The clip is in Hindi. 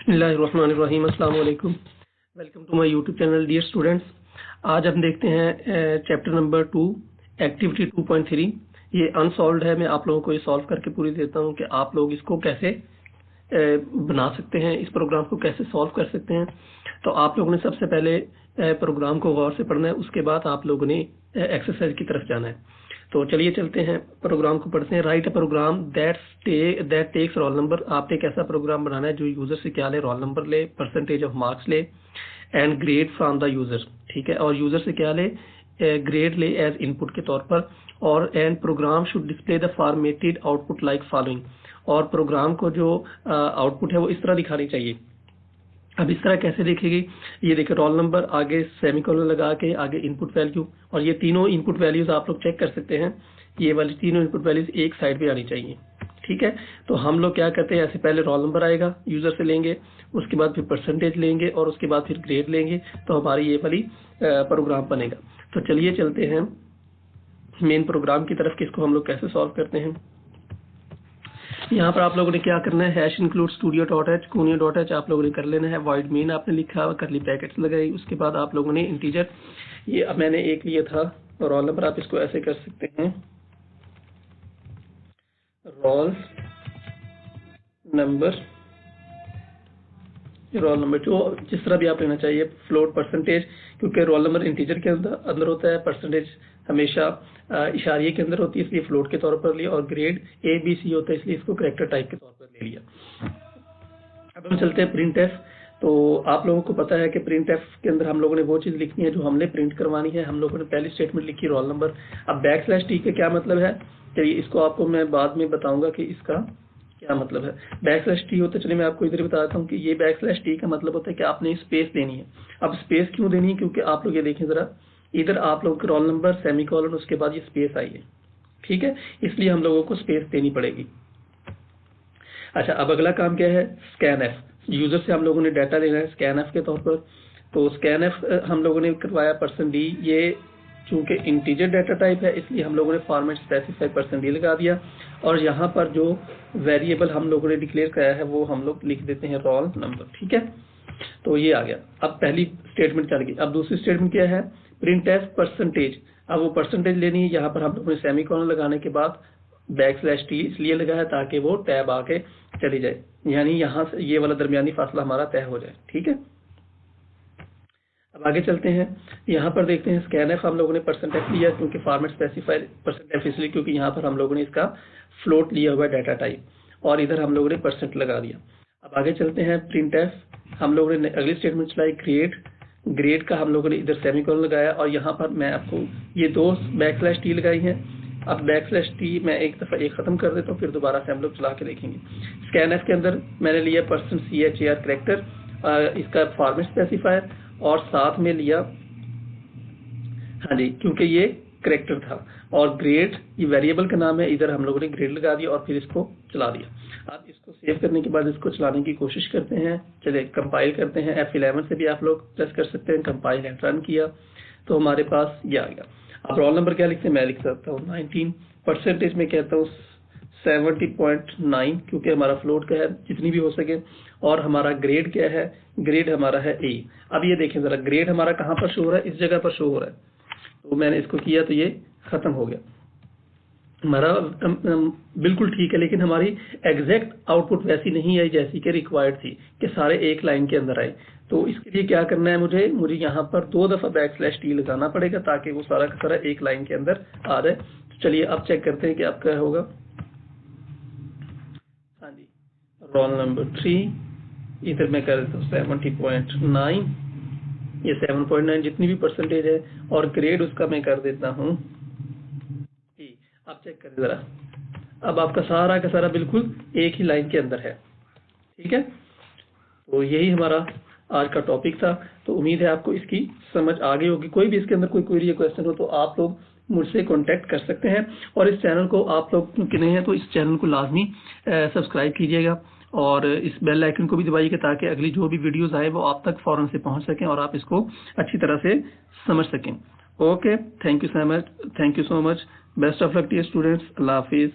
बिस्मिल्लाहिर्रहमानिर्रहीम, अस्सलाम वालेकुम। Welcome to my YouTube channel dear students. आज हम देखते हैं चैप्टर नंबर 2 एक्टिविटी 2.3। ये अनसॉल्व्ड है। मैं आप लोगों को ये सॉल्व करके पूरी देता हूँ कि आप लोग इसको कैसे बना सकते हैं, इस प्रोग्राम को कैसे सॉल्व कर सकते हैं। तो आप लोगों ने सबसे पहले प्रोग्राम को गौर से पढ़ना है, उसके बाद आप लोगों ने एक्सरसाइज की तरफ जाना है। तो चलिए चलते हैं, प्रोग्राम को पढ़ते हैं। Write a program that takes roll number. आपने एक ऐसा प्रोग्राम बनाना है जो यूजर से क्या ले, रोल नंबर ले, परसेंटेज ऑफ मार्क्स ले and grade from the user. ठीक है, और यूजर से क्या ले, ग्रेड ले एज इनपुट के तौर पर। और and programme should display the formatted output like following. और प्रोग्राम को जो आउटपुट है वो इस तरह दिखानी चाहिए। अब इस तरह कैसे दिखेगी, ये देखिए, रोल नंबर, आगे सेमीकोलन लगा के आगे इनपुट वैल्यू, और ये तीनों इनपुट वैल्यूज आप लोग चेक कर सकते हैं। ये वाली तीनों इनपुट वैल्यूज एक साइड पे आनी चाहिए। ठीक है, तो हम लोग क्या करते हैं, ऐसे पहले रोल नंबर आएगा, यूजर से लेंगे, उसके बाद फिर परसेंटेज लेंगे और उसके बाद फिर ग्रेड लेंगे, तो हमारी ये वाली प्रोग्राम बनेगा। तो चलिए चलते हैं मेन प्रोग्राम की तरफ कि इसको हम लोग कैसे सॉल्व करते हैं। यहाँ पर आप लोगों ने क्या करना है, hash include studio dot H, conio dot H आप लोगों ने कर लेना है। वॉइड मेन आपने लिखा, करली ब्रैकेट्स लगाई, उसके बाद आप लोगों ने इंटीजर, ये अब मैंने एक लिया था रोल नंबर, आप इसको ऐसे कर सकते हैं, रोल नंबर जो जिस तरह भी आप लेना चाहिए, फ्लोट, परसेंटेज, क्योंकि रोल नंबर इंटीजर के अंदर होता है, परसेंटेज हमेशा इशारिये के अंदर होती है, इसलिए फ्लोट के तौर पर लिया, और ग्रेड ABC होता है, इसलिए इसको कैरेक्टर टाइप के तौर पर ले लिया। अब हम चलते हैं प्रिंट एफ। तो आप लोगों को पता है कि प्रिंट एफ के अंदर हम लोगों ने वो चीज लिखनी है जो हमने प्रिंट करवानी है। हम लोगों ने पहली स्टेटमेंट लिखी रोल नंबर। अब _t का क्या मतलब है, चलिए इसको आपको मैं बाद में बताऊंगा कि इसका क्या मतलब है। _t होता है, चलिए मैं आपको इधर ही बताता हूँ कि ये _t का मतलब होता है कि आपने स्पेस देनी है। अब स्पेस क्यों देनी है, क्योंकि आप लोग ये देखें जरा, इधर आप लोग रोल नंबर, सेमीकोलन, उसके बाद ये स्पेस आई है। ठीक है, इसलिए हम लोगों को स्पेस देनी पड़ेगी। अच्छा, अब अगला काम क्या है, स्कैन एफ। यूजर से हम लोगों ने डाटा लेना है स्कैन एफ के तौर पर। तो स्कैन एफ हम लोगों ने करवाया %d। ये चूंकि इंटीजर डाटा टाइप है, इसलिए हम लोगों ने फॉर्मेट स्पेसिफाई %d लगा दिया, और यहाँ पर जो वेरिएबल हम लोगों ने डिक्लेयर कराया है वो हम लोग लिख देते हैं रोल नंबर। ठीक है, तो ये आ गया। अब पहली स्टेटमेंट चल गई। अब दूसरी स्टेटमेंट क्या है, प्रिंट एफ परसेंटेज। अब वो परसेंटेज लेनी है, यहाँ पर हम लोगों ने सेमीकोलन लगाने के बाद _t इसलिए लगाया ताकि वो टैब आके चली जाए, यानी यहाँ से ये वाला दरमियानी फासला हमारा तय हो जाए। ठीक है, अब आगे चलते हैं। यहाँ पर देखते हैं स्कैन एफ हम लोगों ने %f लिया, क्योंकि फॉर्मेट स्पेसिफाई %f इसलिए क्योंकि यहाँ पर हम लोगों ने इसका फ्लोट लिया हुआ डाटा टाइप, और इधर हम लोगों ने % लगा दिया। अब आगे चलते हैं, प्रिंट एफ हम लोगों ने अगली स्टेटमेंट चलाई, ग्रेड का हम लोगों ने इधर सेमीकोलन लगाया, और यहाँ पर मैं आपको ये दो _t लगाई है। अब _t मैं एक दफा एक खत्म कर देता हूँ, फिर दोबारा से हम लोग चला के देखेंगे। स्कैन एफ के अंदर मैंने लिया %char करेक्टर, इसका फॉर्मेट स्पेसिफायर, और साथ में लिया, हाँ जी, क्योंकि ये करेक्टर था, और ग्रेड ये वेरिएबल का नाम है, इधर हम लोगों ने ग्रेड लगा दिया और फिर इसको चला दिया। अब इसको सेव करने के बाद इसको चलाने की कोशिश करते हैं। चलिए कंपाइल करते हैं, F11 से भी आप लोग प्रेस कर सकते हैं, कंपाइल एंड रन किया तो हमारे पास ये आ गया। अब रोल नंबर क्या लिखते हैं, मैं लिख सकता हूँ 19, परसेंटेज में कहता हूँ 70.9, क्योंकि हमारा फ्लोट का है, जितनी भी हो सके, और हमारा ग्रेड क्या है, ग्रेड हमारा है A। अब ये देखें जरा, ग्रेड हमारा कहाँ पर शो हो रहा है, इस जगह पर शो हो रहा है। तो मैंने इसको किया तो ये खत्म हो गया हमारा, बिल्कुल ठीक है, लेकिन हमारी एग्जैक्ट आउटपुट वैसी नहीं आई जैसी कि रिक्वायर्ड थी कि सारे एक लाइन के अंदर आए। तो इसके लिए क्या करना है, मुझे यहाँ पर 2 दफा _t लगाना पड़ेगा ताकि वो सारा का सारा एक लाइन के अंदर आ जाए। तो चलिए अब चेक करते हैं कि अब क्या होगा। हाँ जी, रोल नंबर 3, इधर मैं कर देता हूँ 70.9, ये 7.9 जितनी भी परसेंटेज है, और ग्रेड उसका मैं कर देता हूँ E। आप चेक करें जरा, अब आपका सारा का सारा बिल्कुल एक ही लाइन के अंदर है। ठीक है, तो यही हमारा आज का टॉपिक था। तो उम्मीद है आपको इसकी समझ आ गई होगी। कोई भी इसके अंदर कोई क्वेरी या क्वेश्चन हो तो आप लोग मुझसे कांटेक्ट कर सकते हैं, और इस चैनल को आप लोग के नहीं है तो इस चैनल को लाजमी सब्सक्राइब कीजिएगा, और इस बेल आइकन को भी दबाइएगा ताकि अगली जो भी वीडियोस आए वो आप तक फौरन से पहुंच सकें और आप इसको अच्छी तरह से समझ सकें। Okay, thank you so much, best of luck dear students, अल्लाह हाफिज।